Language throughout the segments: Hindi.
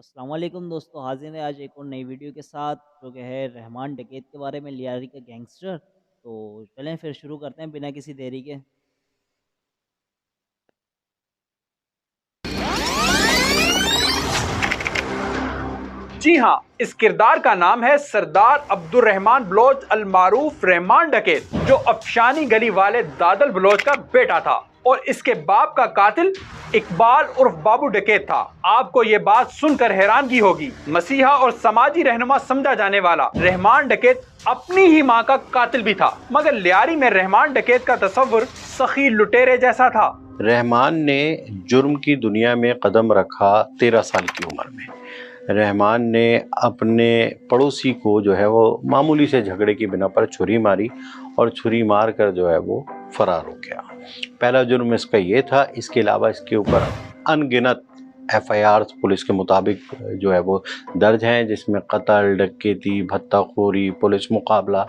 अस्सलाम वालेकुम दोस्तों, हाज़िर हैं आज एक और नई वीडियो के साथ जो कि है रहमान डकैत के बारे में, लियारी का गैंगस्टर। तो चलें फिर शुरू करते हैं बिना किसी देरी के। जी हाँ, इस किरदार का नाम है सरदार अब्दुर्रहमान बलोच अल मारूफ रहमान डकैत, जो अफशानी गली वाले दादल बलोच का बेटा था और इसके बाप का कातिल इकबाल उर्फ बाबू डकैत था। आपको ये बात सुनकर हैरानगी होगी, मसीहा और समाजी रहनुमा समझा जाने वाला रहमान डकैत अपनी ही माँ का कातिल भी था, मगर लियारी में रहमान डकैत का तस्वुर सखी लुटेरे जैसा था। रहमान ने जुर्म की दुनिया में कदम रखा 13 साल की उम्र में। रहमान ने अपने पड़ोसी को जो है वो मामूली से झगड़े की बिना पर छुरी मारी और छुरी मार कर जो है वो फरार हो गया। पहला जुर्म इसका ये था। इसके अलावा इसके ऊपर अनगिनत एफआईआर पुलिस के मुताबिक जो है वो दर्ज हैं, जिसमें कत्ल, डकैती, भत्ताखोरी, पुलिस मुकाबला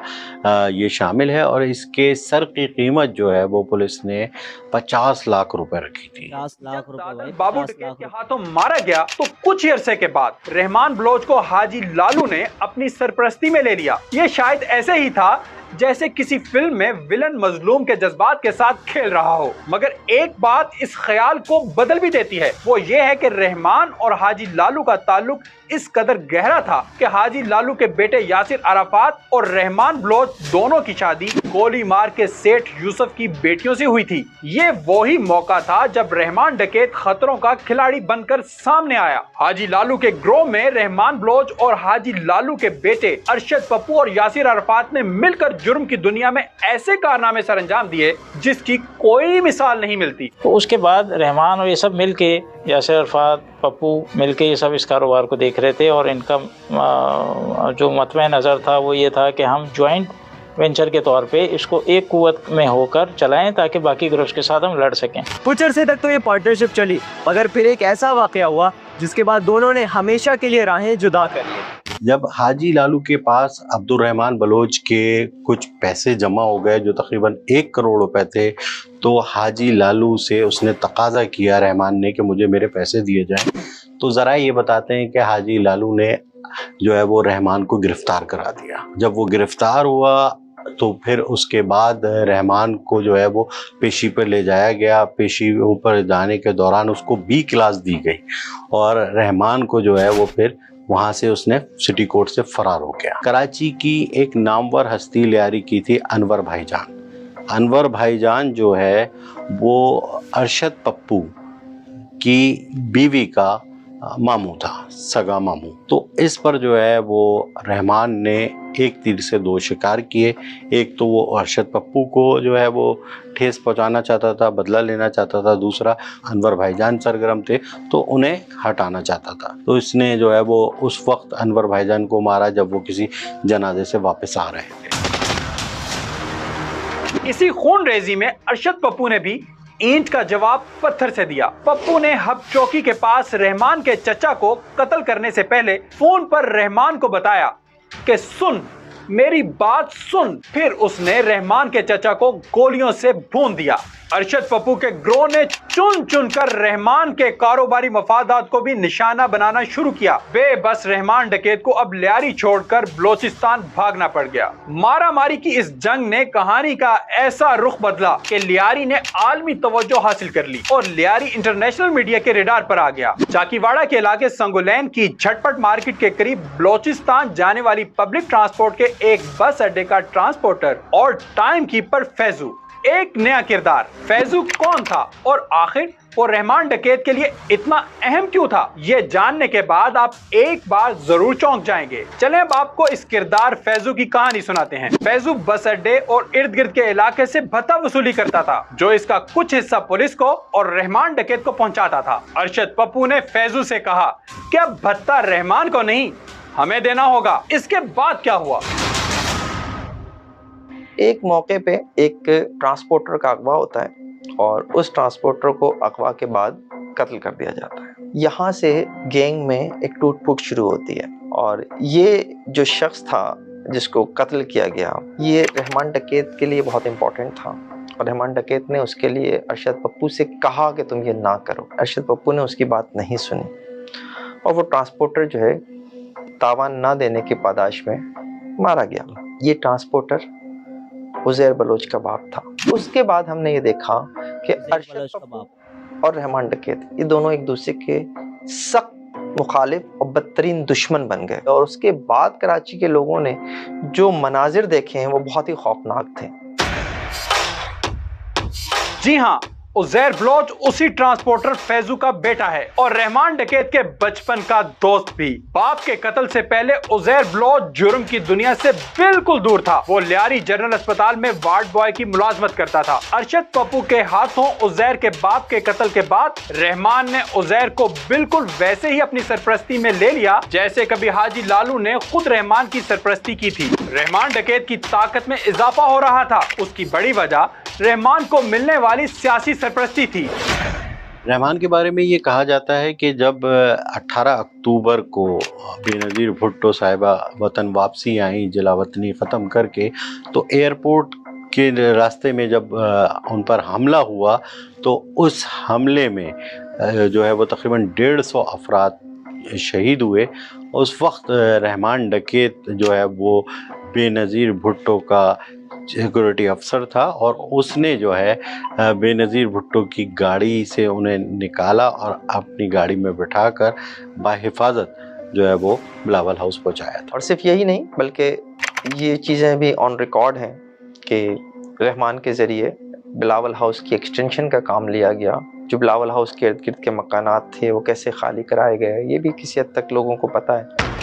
ये शामिल है। और इसके सर की कीमत जो है वो पुलिस ने 50 लाख रुपए रखी थी। 50 लाख रुपए भाई, बाबू 50 डकैत लाख के रुपए। हाथों मारा गया तो कुछ ही अरसे के बाद रहमान बलोच को हाजी लालू ने अपनी सरपरस्ती में ले लिया। ये शायद ऐसे ही था जैसे किसी फिल्म में विलन मजलूम के जज्बात के साथ खेल रहा हो। मगर एक बात इस ख्याल को बदल भी देती है, वो ये है कि रहमान और हाजी लालू का ताल्लुक इस कदर गहरा था कि हाजी लालू के बेटे यासिर अराफात और रहमान बलोच दोनों की शादी गोली मार के सेठ यूसुफ की बेटियों से हुई थी। ये वही मौका था जब रहमान डकैत खतरों का खिलाड़ी बनकर सामने आया। हाजी लालू के ग्रोह में रहमान बलोच और हाजी लालू के बेटे अरशद पप्पू और यासिर अराफात ने मिलकर जुर्म की दुनिया में ऐसे कारनामे सर अंजाम दिए जिसकी कोई मिसाल नहीं मिलती। तो उसके बाद रहमान और ये सब मिलके, यासिर अराफात, पप्पू मिलके ये सब इस कारोबार को देख रहे थे और इनका जो मतवे नज़र था वो ये था कि हम जॉइंट वेंचर के तौर पे इसको एक कुव्वत में होकर चलाएं ताकि बाकी ग्रुप्स के साथ हम लड़ सकें। कुछ अरसे तक तो ये पार्टनरशिप चली, मगर फिर एक ऐसा वाकया हुआ जिसके बाद दोनों ने हमेशा के लिए राहें जुदा कर ली। जब हाजी लालू के पास अब्दुर्रहमान बलोच के कुछ पैसे जमा हो गए जो तकरीबन 1 करोड़ रुपए थे, तो हाजी लालू से उसने तकाजा किया रहमान ने कि मुझे मेरे पैसे दिए जाएं। तो ज़रा ये बताते हैं कि हाजी लालू ने जो है वो रहमान को गिरफ्तार करा दिया। जब वो गिरफ्तार हुआ तो फिर उसके बाद रहमान को जो है वो पेशी पर ले जाया गया। पेशी पर जाने के दौरान उसको बी क्लास दी गई और रहमान को जो है वो फिर वहाँ से उसने सिटी कोर्ट से फरार हो गया। कराची की एक नामवर हस्ती लियारी की थी अनवर भाईजान। अनवर भाईजान जो है वो अरशद पप्पू की बीवी का मामू था, सगा मामू। तो इस पर जो है वो रहमान ने एक तीर से 2 शिकार किए। एक तो वो अरशद पप्पू को जो है वो ठेस पहुंचाना चाहता था, बदला लेना चाहता था। दूसरा अनवर भाईजान सरगर्म थे तो उन्हें हटाना चाहता था। तो इसने जो है वो उस वक्त अनवर भाईजान को मारा जब वो किसी जनाजे से वापस आ रहे थे। इसी खून रेजी में अरशद पप्पू ने भी ईंट का जवाब पत्थर से दिया। पप्पू ने हब चौकी के पास रहमान के चचा को कत्ल करने से पहले फोन पर रहमान को बताया कि सुन, मेरी बात सुन। फिर उसने रहमान के चचा को गोलियों से भून दिया। अरशद पप्पू के ग्रोह ने चुन चुन कर रहमान के कारोबारी मफादात को भी निशाना बनाना शुरू किया। बेबस रहमान डकैत को अब लियारी छोड़कर बलोचिस्तान भागना पड़ गया। मारा मारी की इस जंग ने कहानी का ऐसा रुख बदला कि लियारी ने आलमी तवज्जो हासिल कर ली और लियारी इंटरनेशनल मीडिया के रेडार पर आ गया। चाकीवाड़ा के इलाके संगोलैन की झटपट मार्केट के करीब बलोचिस्तान जाने वाली पब्लिक ट्रांसपोर्ट के एक बस अड्डे का ट्रांसपोर्टर और टाइम कीपर फैजू एक नया किरदार। फैजू कौन था और आखिर वो रहमान डकैत के लिए इतना अहम क्यों था, ये जानने के बाद आप एक बार जरूर चौंक जाएंगे। चलें अब आपको इस किरदार फैजू की कहानी सुनाते हैं। फैजू बस अड्डे और इर्द गिर्द के इलाके से भत्ता वसूली करता था, जो इसका कुछ हिस्सा पुलिस को और रहमान डकैत को पहुंचाता था। अरशद पप्पू ने फैजू से कहा कि अब भत्ता रहमान को नहीं, हमें देना होगा। इसके बाद क्या हुआ? एक मौके पे एक ट्रांसपोर्टर का अगवा होता है और उस ट्रांसपोर्टर को अगवा के बाद कत्ल कर दिया जाता है। यहाँ से गैंग में एक टूट फूट शुरू होती है और ये जो शख्स था जिसको कत्ल किया गया, ये रहमान डकैत के लिए बहुत इम्पोर्टेंट था और रहमान डकैत ने उसके लिए अरशद पप्पू से कहा कि तुम ये ना करो। अरशद पप्पू ने उसकी बात नहीं सुनी और वो ट्रांसपोर्टर जो है तावान ना देने की पादाश में मारा गया। ये ट्रांसपोर्टर उज़ैर बलोच का बाप था। उसके बाद हमने ये देखा कि अरशद पप्पू और रहमान डकैत ये दोनों एक दूसरे के सख्त मुखालिफ और बदतरीन दुश्मन बन गए, और उसके बाद कराची के लोगों ने जो मनाजिर देखे हैं वो बहुत ही खौफनाक थे। जी हाँ, उज़ैर बलोच उसी ट्रांसपोर्टर फैजू का बेटा है और रहमान डकैत के बचपन का दोस्त भी। बाप के कत्ल से पहले उज़ैर बलोच जुर्म की दुनिया से बिल्कुल दूर था। वो लियारी जनरल अस्पताल में वार्ड बॉय की मुलाजमत करता था। अरशद पप्पू के हाथों उज़ैर के बाप के कत्ल के बाद रहमान ने उज़ैर को बिल्कुल वैसे ही अपनी सरपरस्ती में ले लिया जैसे कभी हाजी लालू ने खुद रहमान की सरपरस्ती की थी। रहमान डकैत की ताकत में इजाफा हो रहा था। उसकी बड़ी वजह रहमान को मिलने वाली सियासी सरपरस्ती थी। रहमान के बारे में ये कहा जाता है कि जब 18 अक्टूबर को बेनज़ीर भुट्टो साहिबा वतन वापसी आई जिला वतनी ख़त्म करके, तो एयरपोर्ट के रास्ते में जब उन पर हमला हुआ तो उस हमले में जो है वो तकरीबन 150 अफराद शहीद हुए। उस वक्त रहमान डकैत जो है वो बेनज़ीर भुट्टो का सिक्योरिटी अफसर था और उसने जो है बेनज़ीर भुट्टो की गाड़ी से उन्हें निकाला और अपनी गाड़ी में बिठाकर बाहिफाजत जो है वो बिलावल हाउस पहुंचाया था। और सिर्फ यही नहीं बल्कि ये चीज़ें भी ऑन रिकॉर्ड हैं कि रहमान के ज़रिए बिलावल हाउस की एक्सटेंशन का काम लिया गया। जो बिलावल हाउस के इर्द गिर्द के मकानात थे वो कैसे खाली कराए गए, ये भी किसी हद तक लोगों को पता है।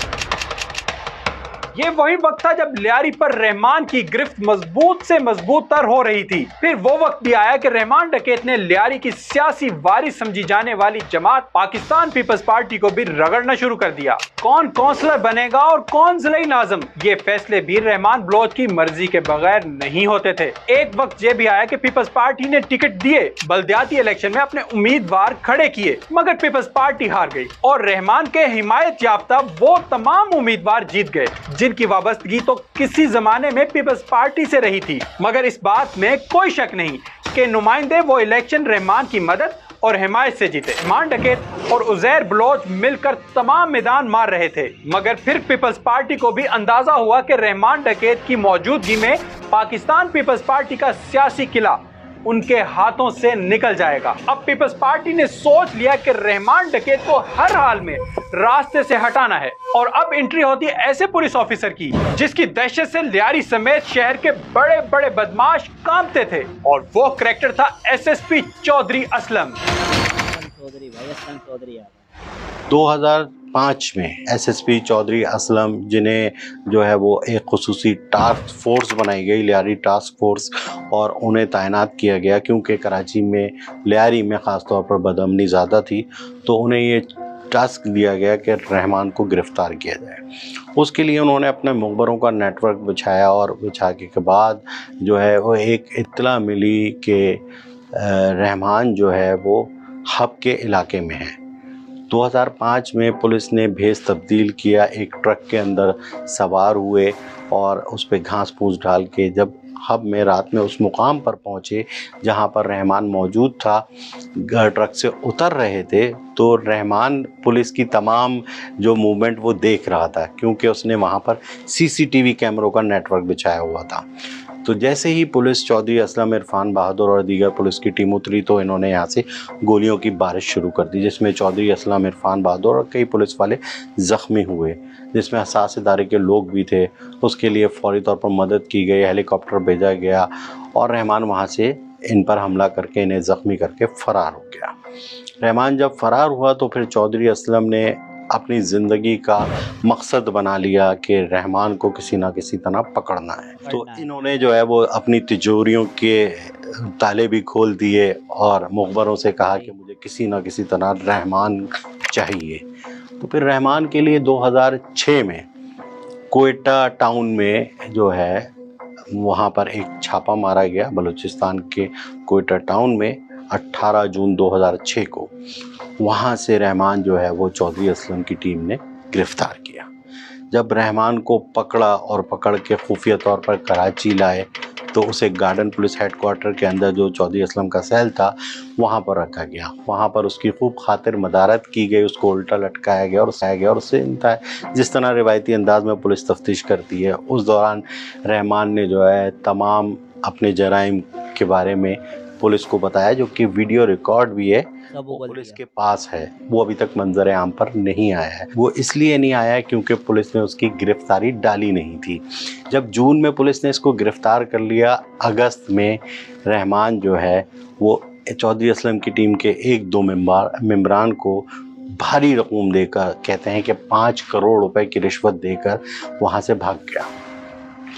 ये वही वक्त था जब लियारी पर रहमान की गिरफ्त मजबूत से मजबूत तर हो रही थी। फिर वो वक्त भी आया कि रहमान डकैत ने लियारी की सियासी वारिस समझी जाने वाली जमात पाकिस्तान पीपल्स पार्टी को भी रगड़ना शुरू कर दिया। कौन काउंसलर बनेगा और कौन जिला नाज़िम, ये फैसले भी रहमान बलोच की मर्जी के बगैर नहीं होते थे। एक वक्त ये भी आया कि पीपल्स पार्टी ने टिकट दिए, बल्दियाती इलेक्शन में अपने उम्मीदवार खड़े किए, मगर पीपल्स पार्टी हार गई और रहमान के हिमायत याफ्ता वो तमाम उम्मीदवार जीत गए जिनकी वाबस्तगी तो किसी जमाने में पीपल्स पार्टी से रही थी। मगर इस बात में कोई शक नहीं कि नुमाइंदे वो इलेक्शन रहमान की मदद और हिमायत से जीते। रहमान डकैत और उज़ैर बलोच मिलकर तमाम मैदान मार रहे थे, मगर फिर पीपल्स पार्टी को भी अंदाजा हुआ कि रहमान डकैत की मौजूदगी में पाकिस्तान पीपल्स पार्टी का सियासी किला उनके हाथों से निकल जाएगा। अब पीपल्स पार्टी ने सोच लिया कि रहमान डकैत को हर हाल में रास्ते से हटाना है और अब एंट्री होती है ऐसे पुलिस ऑफिसर की जिसकी दहशत से लियारी समेत शहर के बड़े बड़े बदमाश कांपते थे, और वो करैक्टर था एसएसपी चौधरी असलम। 2005 में एसएसपी चौधरी असलम, जिन्हें जो है वो एक खुसूसी टास्क फोर्स बनाई गई, लियारी टास्क फोर्स, और उन्हें तैनात किया गया क्योंकि कराची में लियारी में ख़ास तौर पर बदअमनी ज़्यादा थी, तो उन्हें ये टास्क दिया गया कि रहमान को गिरफ़्तार किया जाए। उसके लिए उन्होंने अपने मुखबरों का नेटवर्क बिछाया और बिछाने के बाद जो है वो एक इत्तला मिली कि रहमान जो है वो हब के इलाके में है। 2005 में पुलिस ने भेस तब्दील किया, एक ट्रक के अंदर सवार हुए और उस पर घास फूस डाल के जब हब में रात में उस मुकाम पर पहुँचे जहाँ पर रहमान मौजूद था, ट्रक से उतर रहे थे, तो रहमान पुलिस की तमाम जो मूवमेंट वो देख रहा था क्योंकि उसने वहाँ पर सीसीटीवी कैमरों का नेटवर्क बिछाया हुआ था। तो जैसे ही पुलिस चौधरी असलम, इरफान बहादुर और दीगर पुलिस की टीम उतरी तो इन्होंने यहाँ से गोलियों की बारिश शुरू कर दी, जिसमें चौधरी असलम, इरफान बहादुर और कई पुलिस वाले ज़ख्मी हुए, जिसमें हसास इदारे के लोग भी थे। उसके लिए फौरी तौर पर मदद की गई, हेलीकॉप्टर भेजा गया और रहमान वहाँ से इन पर हमला करके इन्हें ज़ख्मी करके फ़रार हो गया। रहमान जब फ़रार हुआ तो फिर चौधरी असलम ने अपनी ज़िंदगी का मकसद बना लिया कि रहमान को किसी ना किसी तरह पकड़ना है। तो इन्होंने जो है वो अपनी तिजोरियों के ताले भी खोल दिए और मुखबरों से कहा कि मुझे किसी ना किसी तरह रहमान चाहिए। तो फिर रहमान के लिए 2006 में कोयटा टाउन में जो है वहाँ पर एक छापा मारा गया, बलूचिस्तान के कोयटा टाउन में 18 जून 2006 को। वहाँ से रहमान जो है वो चौधरी असलम की टीम ने गिरफ़्तार किया। जब रहमान को पकड़ा और पकड़ के खुफिया तौर पर कराची लाए तो उसे गार्डन पुलिस हेडक्वार्टर के अंदर जो चौधरी असलम का सेल था वहाँ पर रखा गया। वहाँ पर उसकी खूब खातिर मदारत की गई, उसको उल्टा लटकाया गया और उससे जिस तरह रिवायती अंदाज में पुलिस तफ्तीश करती है, उस दौरान रहमान ने जो है तमाम अपने जराइम के बारे में पुलिस को बताया, जो कि वीडियो रिकॉर्ड भी है, वो पुलिस के पास है। वो अभी तक मंजर आम पर नहीं आया है। वो इसलिए नहीं आया है क्योंकि पुलिस ने उसकी गिरफ्तारी डाली नहीं थी। जब जून में पुलिस ने इसको गिरफ्तार कर लिया, अगस्त में रहमान जो है वो चौधरी असलम की टीम के 1-2 मेंबरान को भारी रकूम देकर, कहते हैं कि 5 करोड़ रुपए की रिश्वत देकर वहाँ से भाग गया।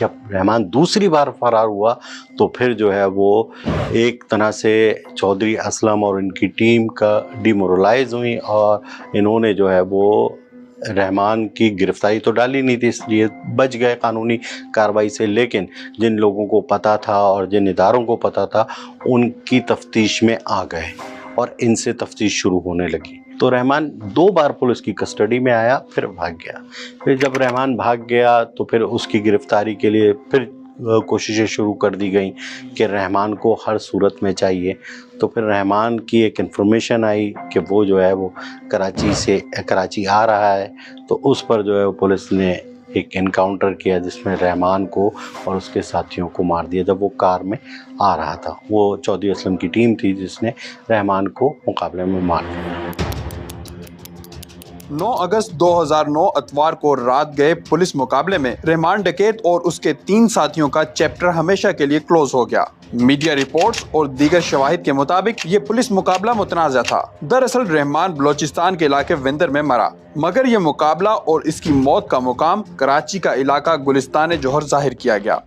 जब रहमान दूसरी बार फरार हुआ तो फिर जो है वो एक तरह से चौधरी असलम और इनकी टीम का डिमोरलाइज हुई और इन्होंने जो है वो रहमान की गिरफ्तारी तो डाली नहीं थी, इसलिए बच गए कानूनी कार्रवाई से। लेकिन जिन लोगों को पता था और जिन इदारों को पता था उनकी तफ्तीश में आ गए और इनसे तफ्तीश शुरू होने लगी। तो रहमान 2 बार पुलिस की कस्टडी में आया, फिर भाग गया। फिर जब रहमान भाग गया तो फिर उसकी गिरफ्तारी के लिए फिर कोशिशें शुरू कर दी गई कि रहमान को हर सूरत में चाहिए। तो फिर रहमान की एक इन्फॉर्मेशन आई कि वो जो है वो कराची आ रहा है। तो उस पर जो है वो पुलिस ने एक एनकाउंटर किया जिसमें रहमान को और उसके साथियों को मार दिया जब वो कार में आ रहा था। वो चौधरी असलम की टीम थी जिसने रहमान को मुकाबले में मार दिया। 9 अगस्त 2009 इतवार को रात गए पुलिस मुकाबले में रहमान डकैत और उसके 3 साथियों का चैप्टर हमेशा के लिए क्लोज हो गया। मीडिया रिपोर्ट्स और दीगर शवाहिद के मुताबिक ये पुलिस मुकाबला मुतनाज़ा था। दरअसल रहमान बलोचिस्तान के इलाके विंदर में मरा, मगर ये मुकाबला और इसकी मौत का मुकाम कराची का इलाका गुलिस्तान जोहर जाहिर किया गया।